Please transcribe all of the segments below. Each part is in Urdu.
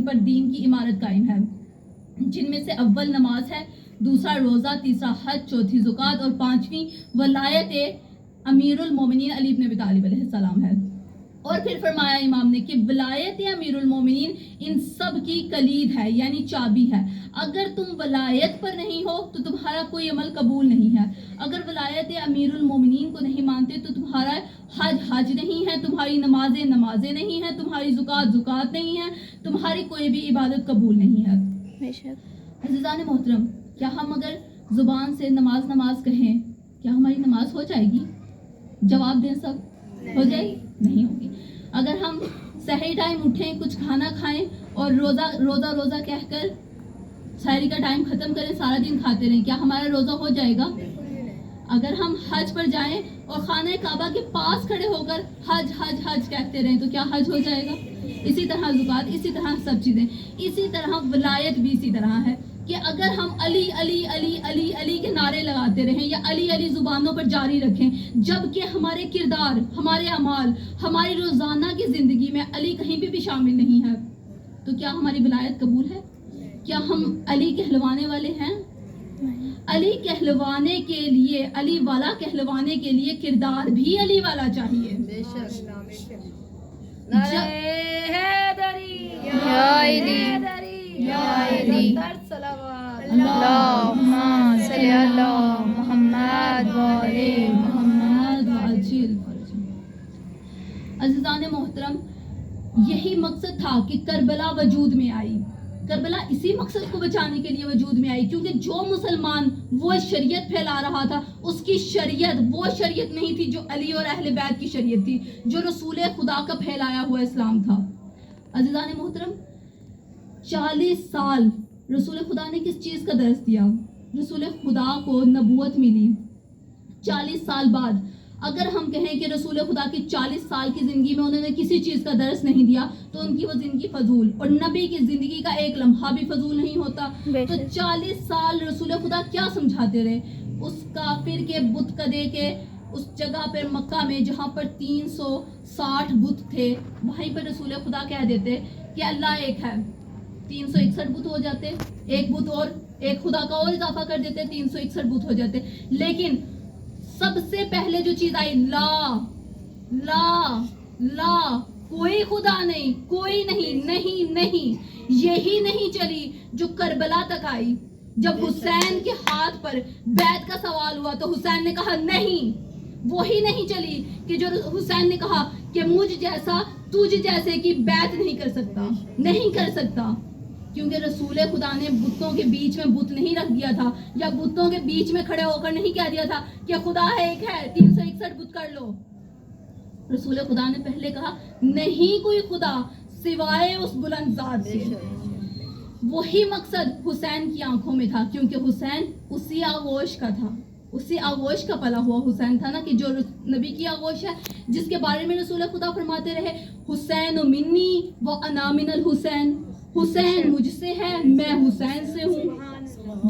پر دین کی عمارت قائم ہے، جن میں سے اول نماز ہے، دوسرا روزہ، تیسرا حج، چوتھی زکوٰۃ اور پانچویں ولایت امیر المومنین علی بن ابی طالب علیہ السلام ہے۔ اور پھر فرمایا امام نے کہ ولایت امیر المومنین ان سب کی کلید ہے، یعنی چابی ہے۔ اگر تم ولایت پر نہیں ہو تو تمہارا کوئی عمل قبول نہیں ہے، اگر ولایت امیر المومنین کو نہیں مانتے تو تمہارا حج نہیں ہے، تمہاری نمازیں نہیں ہیں، تمہاری زکوٰۃ نہیں ہے، تمہاری کوئی بھی عبادت قبول نہیں ہے۔ بے شک عزیزان محترم، کیا ہم اگر زبان سے نماز کہیں، کیا ہماری نماز ہو جائے گی؟ جواب دیں سب، ہو جائے گی؟ نہیں ہوگی۔ اگر ہم سحری ٹائم اٹھیں، کچھ کھانا کھائیں اور روزہ کہہ کر سحری کا ٹائم ختم کریں، سارا دن کھاتے رہیں، کیا ہمارا روزہ ہو جائے گا؟ اگر ہم حج پر جائیں اور خانہ کعبہ کے پاس کھڑے ہو کر حج کہتے رہیں تو کیا حج ہو جائے گا؟ اسی طرح زکوٰۃ، اسی طرح سب چیزیں، اسی طرح ولایت بھی اسی طرح ہے کہ اگر ہم علی علی علی علی علی کے نعرے لگاتے رہیں یا علی علی زبانوں پر جاری رکھیں، جبکہ ہمارے کردار، ہمارے اعمال، ہماری روزانہ کی زندگی میں علی کہیں بھی شامل نہیں ہے، تو کیا ہماری ولایت قبول ہے؟ کیا ہم علی کہلوانے والے ہیں؟ علی کہلوانے کے لیے، علی والا کہلوانے کے لیے کردار بھی علی والا چاہیے۔ بے شک۔ اللہم صلی علی محمد وعلی محمد وعجل۔ عزیزان محترم، یہی مقصد تھا کہ کربلا وجود میں آئی۔ کربلا اسی مقصد کو بچانے کے لیے وجود میں آئی، کیونکہ جو مسلمان وہ شریعت پھیلا رہا تھا، اس کی شریعت وہ شریعت نہیں تھی جو علی اور اہل بیت کی شریعت تھی، جو رسول خدا کا پھیلایا ہوا اسلام تھا۔ عزیزان محترم، 40 سال رسول خدا نے کس چیز کا درس دیا؟ رسول خدا کو نبوت ملی 40 سال بعد۔ اگر ہم کہیں کہ رسول خدا کی 40 سال کی زندگی میں انہوں نے کسی چیز کا درس نہیں دیا تو ان کی وہ زندگی فضول، اور نبی کی زندگی کا ایک لمحہ بھی فضول نہیں ہوتا۔ تو 40 سال رسول خدا کیا سمجھاتے رہے؟ اس کافر کے بت کدے کے اس جگہ پر مکہ میں جہاں پر 360 بت تھے، وہیں پر رسول خدا کہہ دیتے کہ اللہ ایک ہے، 361 بت ہو جاتے، ایک بت اور ایک خدا کا اور اضافہ کر دیتے، 361 بت ہو جاتے۔ لیکن سب سے پہلے جو چیز آئی، لا لا لا، کوئی خدا نہیں، کوئی نہیں، یہی نہیں چلی جو کربلا تک آئی۔ جب حسین کے ہاتھ پر بیعت کا سوال ہوا تو حسین نے کہا نہیں، وہی نہیں چلی کہ جو حسین نے کہا کہ مجھ جیسا تجھ جیسے کی بیعت نہیں کر سکتا، کیونکہ رسول خدا نے بتوں کے بیچ میں بت نہیں رکھ دیا تھا، یا بتوں کے بیچ میں کھڑے ہو کر نہیں کہہ دیا تھا کہ خدا ایک ہے، 361 بت کر لو۔ رسول خدا نے پہلے کہا نہیں کوئی خدا سوائے اس بلند ذات سے۔ وہی مقصد حسین کی آنکھوں میں تھا، کیونکہ حسین اسی آغوش کا تھا، اسی آغوش کا پلا ہوا حسین تھا نا، کہ جو نبی کی آغوش ہے، جس کے بارے میں رسول خدا فرماتے رہے حسین منی و انا من الحسین، حسین مجھ سے ہے، میں حسین سے ہوں۔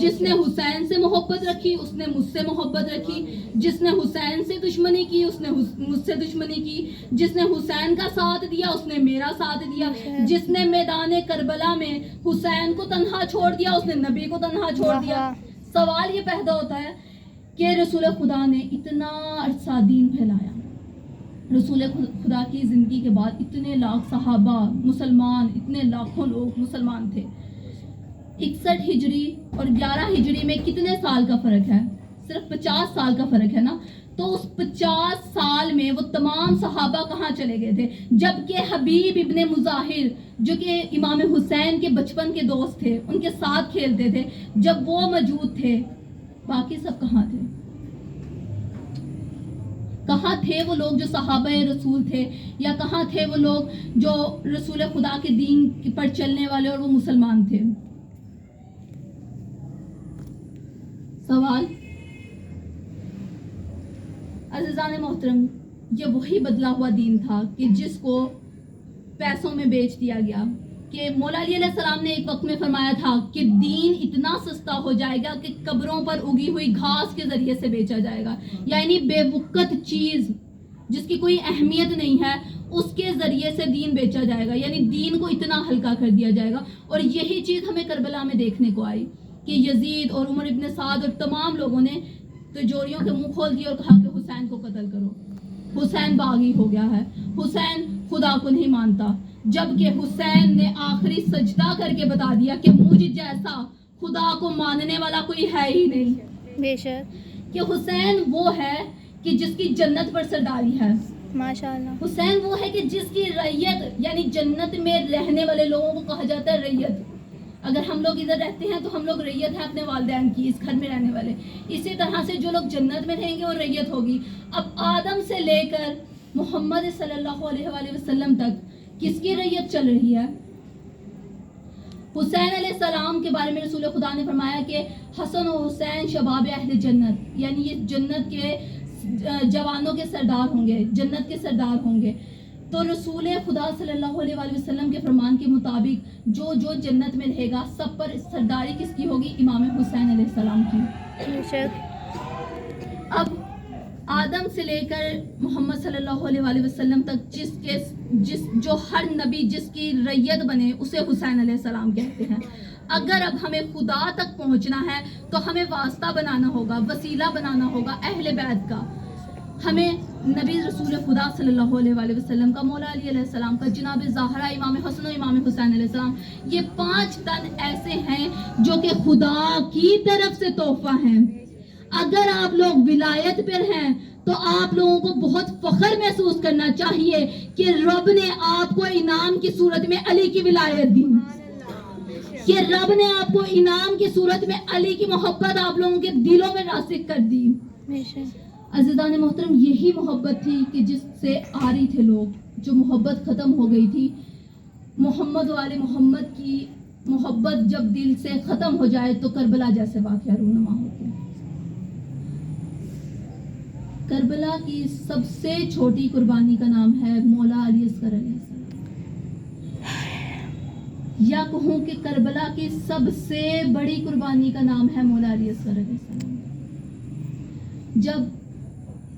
جس نے حسین سے محبت رکھی اس نے مجھ سے محبت رکھی، جس نے حسین سے دشمنی کی اس نے مجھ سے دشمنی کی، جس نے حسین کا ساتھ دیا اس نے میرا ساتھ دیا، جس نے میدان کربلا میں حسین کو تنہا چھوڑ دیا اس نے نبی کو تنہا چھوڑ دیا۔ سوال یہ پیدا ہوتا ہے کہ رسول خدا نے اتنا عرصہ دین پھیلایا، رسول خدا کی زندگی کے بعد اتنے لاکھ صحابہ مسلمان، اتنے لاکھوں لوگ مسلمان تھے، 61 ہجری اور 11 ہجری میں کتنے سال کا فرق ہے؟ صرف 50 سال کا فرق ہے نا۔ تو اس 50 سال میں وہ تمام صحابہ کہاں چلے گئے تھے؟ جبکہ حبیب ابن مظاہر جو کہ امام حسین کے بچپن کے دوست تھے، ان کے ساتھ کھیلتے تھے، جب وہ موجود تھے، باقی سب کہاں تھے؟ کہاں تھے وہ لوگ جو صحابہ رسول تھے، یا کہاں تھے وہ لوگ جو رسول خدا کے دین پر چلنے والے اور وہ مسلمان تھے؟ سوال۔ عزیزان محترم، یہ وہی بدلا ہوا دین تھا کہ جس کو پیسوں میں بیچ دیا گیا، کہ مولا علی علیہ السلام نے ایک وقت میں فرمایا تھا کہ دین اتنا سستا ہو جائے گا کہ قبروں پر اگی ہوئی گھاس کے ذریعے سے بیچا جائے گا، یعنی بے وقت چیز جس کی کوئی اہمیت نہیں ہے اس کے ذریعے سے دین بیچا جائے گا، یعنی دین کو اتنا ہلکا کر دیا جائے گا. اور یہی چیز ہمیں کربلا میں دیکھنے کو آئی کہ یزید اور عمر ابن سعد اور تمام لوگوں نے تجوریوں کے منہ کھول دیے اور کہا کہ حسین کو قتل کرو. حسین باغی ہو گیا ہے، حسین خدا کو نہیں مانتا، جبکہ حسین نے آخری سجدہ کر کے بتا دیا کہ مجھ جیسا خدا کو ماننے والا کوئی ہے ہی نہیں. بے شک. کہ حسین وہ ہے کہ جس کی جنت پر سرداری ہے. ماشاءاللہ. حسین وہ ہے کہ جس کی ریت، یعنی جنت میں رہنے والے لوگوں کو کہا جاتا ہے ریت. اگر ہم لوگ ادھر رہتے ہیں تو ہم لوگ ریت ہیں اپنے والدین کی، اس گھر میں رہنے والے. اسی طرح سے جو لوگ جنت میں رہیں گے وہ ریت ہوگی. اب آدم سے لے کر محمد صلی اللہ علیہ وآلہ وسلم تک کس کی ریت چل رہی ہے؟ حسین علیہ السلام کے بارے میں رسول خدا نے فرمایا کہ حسن و حسین شباب اہل جنت، یعنی یہ جنت کے جوانوں کے سردار ہوں گے، جنت کے سردار ہوں گے. تو رسول خدا صلی اللہ علیہ وآلہ وسلم کے فرمان کے مطابق جو جو جنت میں رہے گا سب پر سرداری کس کی ہوگی؟ امام حسین علیہ السلام کی. اب آدم سے لے کر محمد صلی اللہ علیہ وآلہ وسلم تک جو ہر نبی جس کی ریت بنے اسے حسین علیہ السلام کہتے ہیں. اگر اب ہمیں خدا تک پہنچنا ہے تو ہمیں واسطہ بنانا ہوگا، وسیلہ بنانا ہوگا اہل بیت کا. ہمیں نبی رسول خدا صلی اللہ علیہ وآلہ وسلم کا، مولا علی علیہ السلام کا، جناب زہرا امام حسن و امام حسین علیہ السلام، یہ 5 تن ایسے ہیں جو کہ خدا کی طرف سے تحفہ ہیں. اگر آپ لوگ ولایت پر ہیں تو آپ لوگوں کو بہت فخر محسوس کرنا چاہیے کہ رب نے آپ کو انعام کی صورت میں علی کی ولایت دی، کہ رب نے آپ کو انعام کی صورت میں علی کی محبت آپ لوگوں کے دلوں میں راسخ کر دی. عزیزان محترم، یہی محبت تھی کہ جس سے آ رہی تھے لوگ، جو محبت ختم ہو گئی تھی. محمد والے محمد کی محبت جب دل سے ختم ہو جائے تو کربلا جیسے واقعہ رونما ہوتے ہیں. کربلا کی سب سے چھوٹی قربانی کا نام ہے مولا علی اصغر علیہ السلام، یا کہوں کہ کربلا کی سب سے بڑی قربانی کا نام ہے مولا علی اصغر علیہ السلام. جب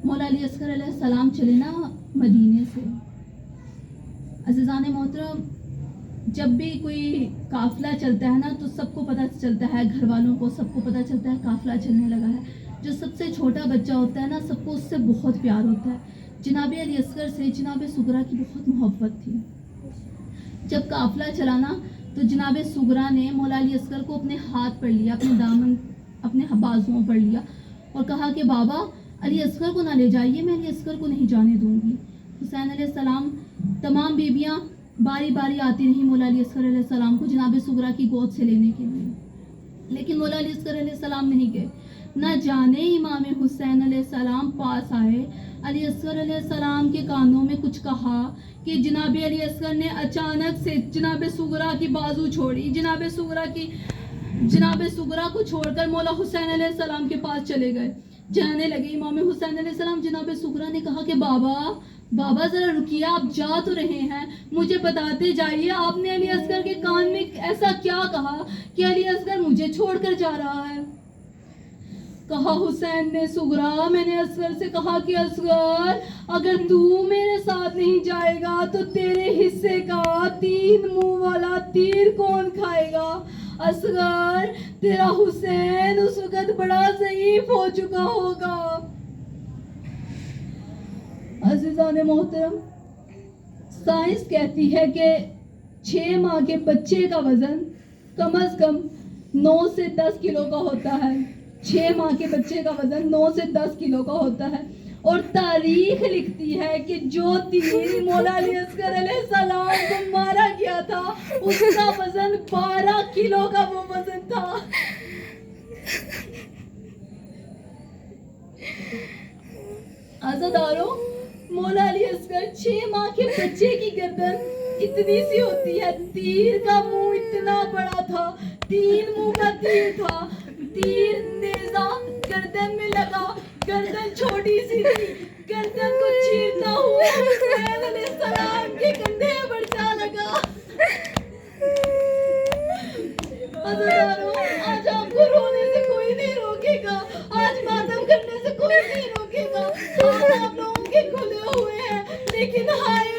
مولا علی اصغر علیہ السلام چلے نا مدینے سے، عزیزان محترم، جب بھی کوئی قافلہ چلتا ہے نا تو سب کو پتہ چلتا ہے، گھر والوں کو سب کو پتہ چلتا ہے قافلہ چلنے لگا ہے. جو سب سے چھوٹا بچہ ہوتا ہے نا سب کو اس سے بہت پیار ہوتا ہے. جناب علی اصغر سے جناب سغرا کی بہت محبت تھی. جب قافلہ چلانا تو جناب سغرا نے مولا علی اصغر کو اپنے ہاتھ پر لیا، اپنے دامن، اپنے بازوؤں پر لیا اور کہا کہ بابا علی اصغر کو نہ لے جائیے، میں علی اصغر کو نہیں جانے دوں گی. حسین علیہ السلام، تمام بیویاں باری باری آتی رہیں مولا علی اصغر علیہ السلام کو جناب سغرا کی گود سے لینے کے لیے، لیکن مولا علی اصغر علیہ السلام نہیں گئے. نہ جانے امام حسین علیہ السلام پاس آئے، علی اصغر علیہ السلام کے کانوں میں کچھ کہا کہ جناب علی اصغر نے اچانک سے جناب سغرا کی بازو چھوڑی، جناب سغرا کو چھوڑ کر مولا حسین علیہ السلام کے پاس چلے گئے. جانے لگے امام حسین علیہ السلام، جناب سغرا نے کہا کہ بابا ذرا رکیے، آپ جا تو رہے ہیں، مجھے بتاتے جائیے آپ نے علی اصغر کے کان میں ایسا کیا کہا کہ علی اصغر مجھے چھوڑ کر جا رہا ہے. کہا حسین نے سغرا، میں نے اصغر سے کہا کہ اصغر اگر تو میرے ساتھ نہیں جائے گا تو تیرے حصے کا 3 منہ والا تیر کون کھائے گا؟ اصغر تیرا حسین اس وقت بڑا ضعیف ہو چکا ہوگا. عزیزان محترم، سائنس کہتی ہے کہ 6 ماہ کے بچے کا وزن کم از کم 9 سے 10 کلو کا ہوتا ہے. 6 ماہ کے بچے کا وزن 9 سے 10 کلو کا ہوتا ہے. اور تاریخ لکھتی ہے کہ جو تیر مولا علی اصغر علیہ السلام کو مارا گیا تھا اس کا وزن 12 کلو کا وہ وزن تھا. عزاداروں، مولا علی اصغر 6 ماہ کے بچے کی گردن اتنی سی ہوتی ہے، تیر کا منہ اتنا بڑا تھا، 3 منہ کا تیر تھا. تیر نیزہ گردن میں لگا، گردن چھوٹی سی تھی، گردن کو چیرتا ہوا حسین علیہ السلام کے کندھے پر جا لگا. عزاداروں، آج آپ کو رونے سے کوئی نہیں روکے گا، آج ماتم کرنے سے کوئی نہیں روکے گا. آج آپ لوگوں کے کھلے ہوئے ہیں، لیکن ہائے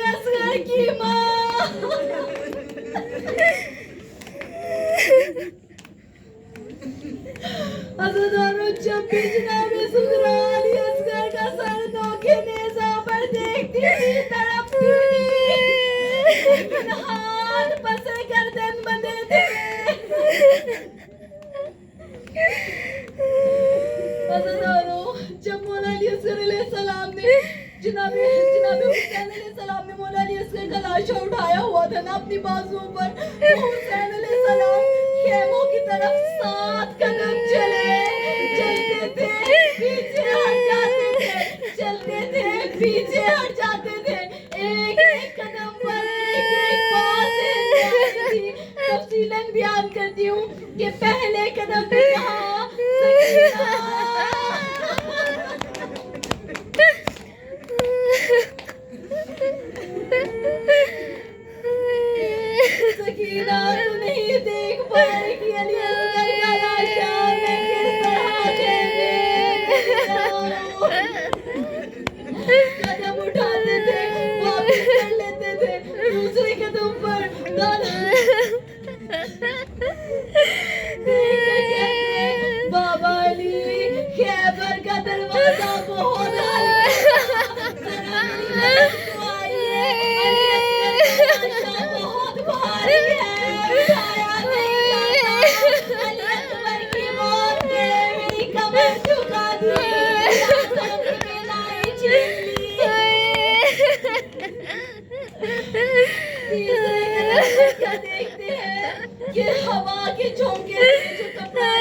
بھی جناب سغرا علی اصغر کا سر نوکے نیزہ پر دیکھتی تھی، تڑپتی لیکن ہاتھ پسے گردن بندھے تھے۔ عزیزانو، جب مولا علی اصغر علیہ السلام نے جناب حسین علیہ السلام نے مولا علی اصغر کا لاشا اٹھایا ہوا تھا نا اپنی بازوؤں پر، حسین علیہ السلام خیموں کی طرف 7 قدم چلتے تھے، پیچھے ہٹ جاتے تھے، چلتے تھے، پیچھے ہٹ جاتے تھے، ایک ایک قدم پر ایک بات تھی۔ تفصیلاً بیان کرتی ہوں کہ پہلے قدم پہ کہا سکینہ تو نہیں دیکھ پائے گی علی اصغر کا لاشا میں کس طرح خیمے قدم اٹھاتے تھے، واپس کر لیتے تھے، دوسرے قدم پر بابا علی خیبر کا دروازہ بہت کیا دیکھتے ہیں کہ ہوا کے جھونکے سے جو کپڑا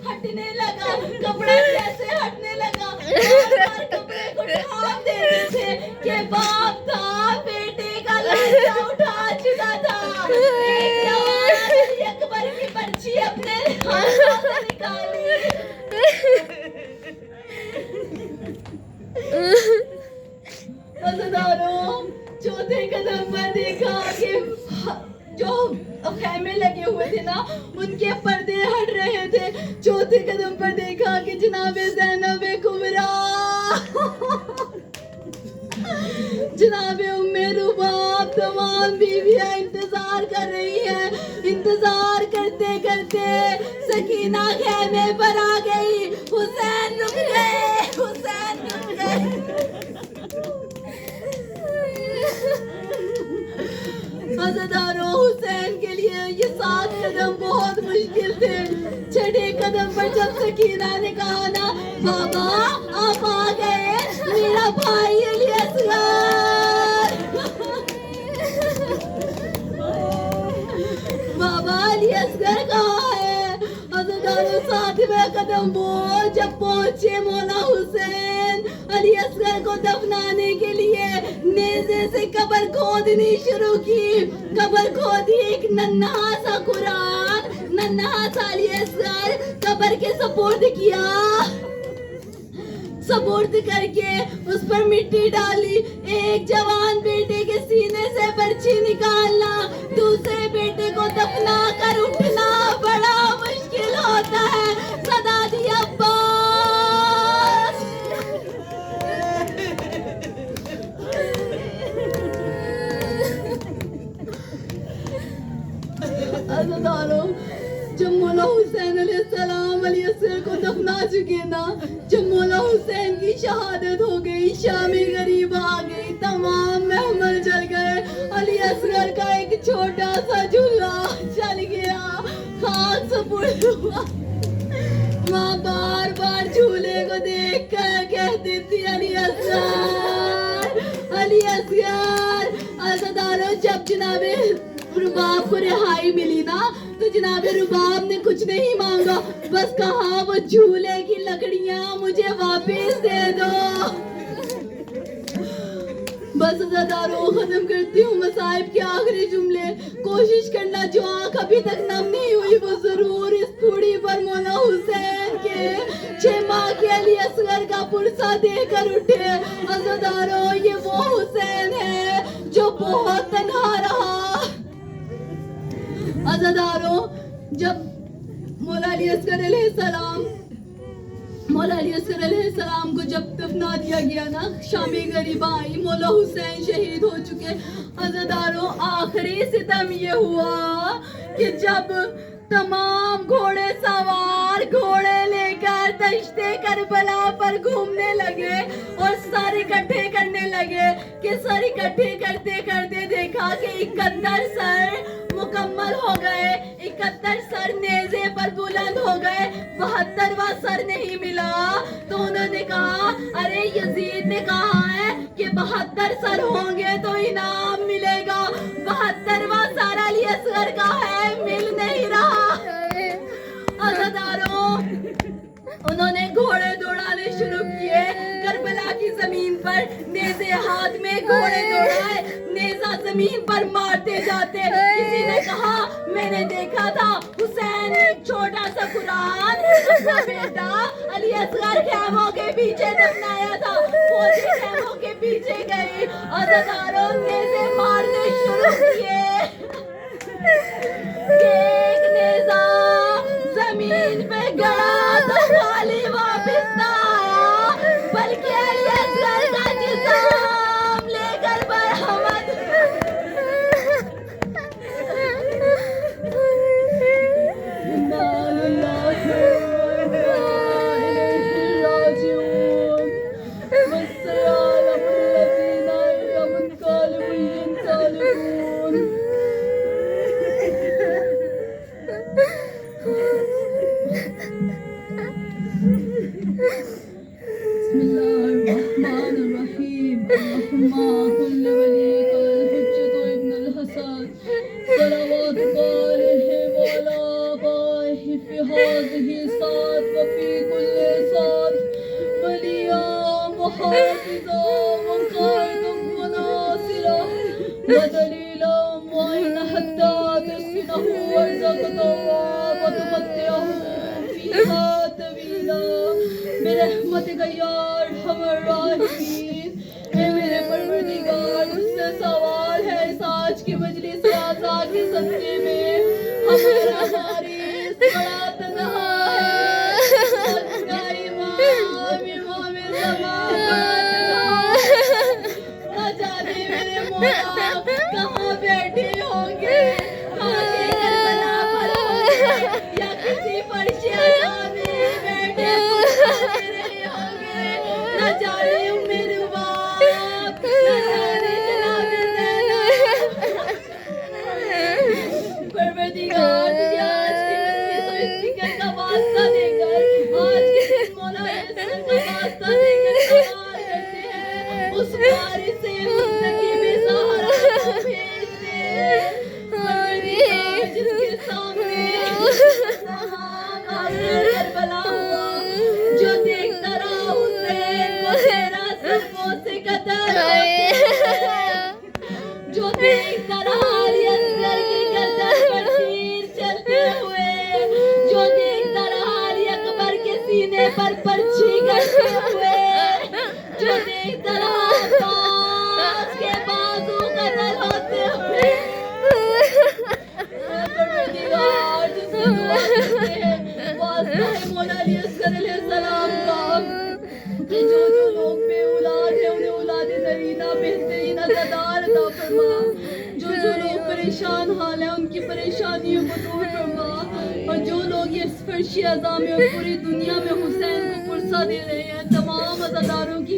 ہٹنے لگا، کپڑا کیسے ہٹنے لگا، بار کپڑے کو ٹھام دیتے تھے کہ باپ تھا بیٹے کا لاشا اٹھا چکا تھا۔ ایک جوان علی اکبر کی پرچی اپنے ہاتھوں سے نکالی۔ عزیزانو، چوتھے قدم پر دیکھا کہ جو خیمے لگے ہوئے تھے نا ان کے پردے ہٹ رہے تھے۔ چوتھے قدم پر دیکھا کہ جناب زینب کبریٰ جناب ام رباب تمام بیویاں انتظار کر رہی ہیں۔ انتظار کرتے کرتے سکینہ خیمے پر آ گئی۔ حسین رک گئے، حسین رک گئے۔ عزیزانو، حسین کے لیے یہ 7 قدم بہت مشکل تھے۔ چھٹے قدم پر جب سکینہ نے کہا نا بابا آپ آ گئے، میرا بھائی علی اصغر، بابا علی اصغر کہاں ہے؟ عزیزانو، 7ویں قدم پر جب پہنچے مولا حسین علی اصغر کو دفنانے کے لیے نیزے سے قبر کھودنی شروع کی۔ قبر کھودی، ایک ننھا سا قرآن، ننھا سا علی اصغر قبر کے سپورٹ کیا، سپورٹ کر کے اس پر مٹی ڈالی۔ ایک جوان بیٹے کے سینے سے برچی نکالنا، دوسرے بیٹے کو دفنا کر اٹھنا بڑا مشکل ہوتا ہے۔ صدا دی عباس۔ عزیزانو، جب مولا حسین علیہ السلام علی اصغر کو دفنا چکے نا، جب مولا حسین کی شہادت ہو گئی، شام غریب آ گئی، تمام محمل جل گئے، علی اصغر کا ایک چھوٹا سا جھولا چل گیا، خاک سپرد ہوا۔ ماں بار بار جھولے کو دیکھ کر کہتی تھی علی اصغر، علی اصغر۔ عزیزانو، جب جناب رباب کو رہائی ملی نا تو جناب رباب نے کچھ نہیں مانگا، بس کہا وہ جھولے کی لکڑیاں مجھے واپس دے دو۔ بس عزیزانو، ختم کرتی ہوں مصائب کے آخری جملے۔ کوشش کرنا جو آنکھ ابھی تک نم نہیں ہوئی وہ ضرور اس پھوڑی پر مولا حسین کے 6 ماہ کے علی اصغر کا پرسہ دے کر اٹھے۔ عزیزانو، یہ وہ حسین ہے جو بہت تنہا رہا۔ عزیزانو، جب مولا علی اصغر علیہ السلام کو جب دفنا دیا گیا نا، شام غریبہ آئی، مولا حسین شہید ہو چکے۔ عزیزانو، آخری ستم یہ ہوا کہ جب تمام گھوڑے سوار گھوڑے لے کر دشتے کربلا پر گھومنے لگے اور سر اکٹھے کرنے لگے کہ سر اکٹھے کرتے کرتے دیکھا کہ 71 سر مکمل ہو گئے، 71 سر نیزے پر بلند ہو گئے، 72واں سر نہیں ملا۔ تو انہوں نے کہا ارے یزید نے کہا ہے کہ 72 سر ہوں گے تو انعام ملے گا، 72واں سر علی اصغر کا ہے، مل نہیں رہا۔ عزاداروں، انہوں نے گھوڑے دوڑانے شروع کیے کربلا کی زمین پر، نیزے ہاتھ میں گھوڑے دوڑائے، نیزہ زمین پر مارتے جاتے۔ کسی نے کہا میں نے دیکھا تھا حسین نے ایک چھوٹا سا قرآن اپنا بیٹا علی اصغر خیموں کے پیچھے دفنایا تھا، فوجی خیموں کے پیچھے گئی، عزاداروں نیزے مارنے شروع کیے کہ ایک نیزہ زمین پہ گڑا تو خالی واپس نہ آیا بلکہ علی اصغر کا جسم لے کر برآمد۔ بسم اللہ الرحمن الرحیم، اللہم کل ولیک الحجۃ ابن الحسن صلواتک علیہ وعلی آبائہ فی ہذہ الساعۃ وفی کل ساعۃ ولیٰ وحافظا وقائدا وناصرا ودلیلا معینا حتی تسکنہ وارزقہ وتمتعہ فیہا طویلا برحمتک یا ارحم الراحمین۔ اے میرے پروردگار، مجھ سے سوال ہے اس آج کی مجلس اعزا کے صدقے میں ہمارا حارث بڑا تنہا ہے، اس کا امام زمان بڑا تنہا ہے، نہ جانے میرے مولا کہاں بیٹھے ہوں گے، آگے کربلا پر ہوں گے یا کسی فرش عزا میں بیٹھے رہے ہوں گے، نہ جانے میرے باپ، نہ جانے جناب زینب۔ پروردگار تجھے آج کی مجلس و اس فکر کا واسطہ دے کر، آج کے دن مولا عزت کا واسطہ دے کر سوال کرتے ہیں، اس وارث منتقب زہرا کو بھیج دے۔ پروردگار جس کے سامنے کربلا ہوا، جو دیکھتا رہا حسین کو تیرا سروں سے قتل جو دیکھتا رہا علی اصغر کی گردن پر تیر چلتے ہوئے، جو دیکھتا رہا علی اکبر کے سینے پر پرچھی کرتے ہوئے، جو دیکھتا رہا عباس کے بازو قتل ہوتے ہوئے۔ پروردگار جس سے دعا کرتے ہیں واسطہ ہے مولا علی اصغر علیہ السلام کا کہ جو لوگ بے اولاد ہیں انہیں اولاد نرینہ بہترین عطا فرما، جو لوگ پریشان حال ہیں ان کی پریشانیوں کو دور فرما، اور جو لوگ اس فرش عزا میں اور پوری دنیا میں حسین کو پرسہ دے رہے ہیں تمام عزاداروں کی